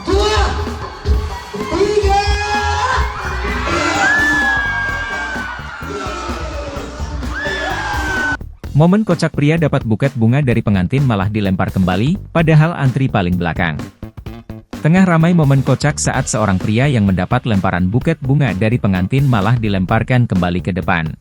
dua, tiga. Momen kocak pria dapat buket bunga dari pengantin malah dilempar kembali, padahal antri paling belakang. Tengah ramai momen kocak saat seorang pria yang mendapat lemparan buket bunga dari pengantin malah dilemparkan kembali ke depan.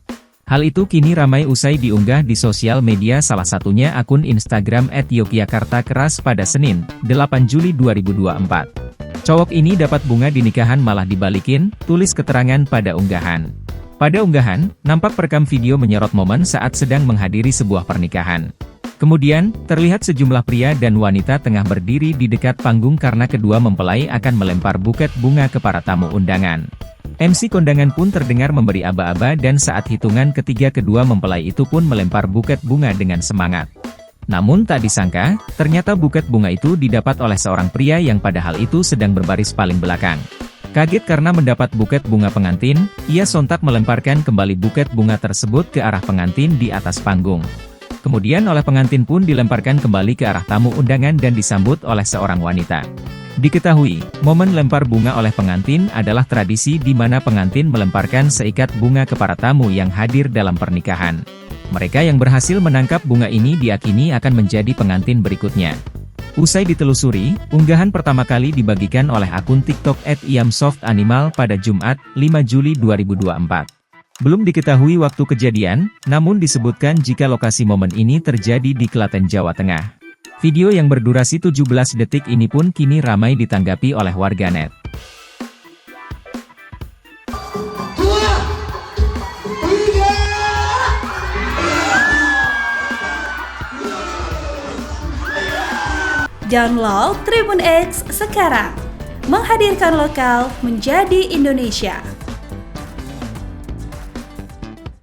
Hal itu kini ramai usai diunggah di sosial media, salah satunya akun Instagram @yogyakartakeras pada Senin, 8 Juli 2024. Cowok ini dapat bunga di nikahan malah dibalikin, tulis keterangan pada unggahan. Pada unggahan, nampak perekam video menyorot momen saat sedang menghadiri sebuah pernikahan. Kemudian, terlihat sejumlah pria dan wanita tengah berdiri di dekat panggung karena kedua mempelai akan melempar buket bunga ke para tamu undangan. MC kondangan pun terdengar memberi aba-aba dan saat hitungan ketiga kedua mempelai itu pun melempar buket bunga dengan semangat. Namun tak disangka, ternyata buket bunga itu didapat oleh seorang pria yang padahal itu sedang berbaris paling belakang. Kaget karena mendapat buket bunga pengantin, ia sontak melemparkan kembali buket bunga tersebut ke arah pengantin di atas panggung. Kemudian oleh pengantin pun dilemparkan kembali ke arah tamu undangan dan disambut oleh seorang wanita. Diketahui, momen lempar bunga oleh pengantin adalah tradisi di mana pengantin melemparkan seikat bunga ke para tamu yang hadir dalam pernikahan. Mereka yang berhasil menangkap bunga ini diyakini akan menjadi pengantin berikutnya. Usai ditelusuri, unggahan pertama kali dibagikan oleh akun TikTok @iamsoftanimal pada Jumat, 5 Juli 2024. Belum diketahui waktu kejadian, namun disebutkan jika lokasi momen ini terjadi di Klaten, Jawa Tengah. Video yang berdurasi 17 detik ini pun kini ramai ditanggapi oleh warganet. Dua, tiga. Download Tribun X sekarang, menghadirkan lokal menjadi Indonesia.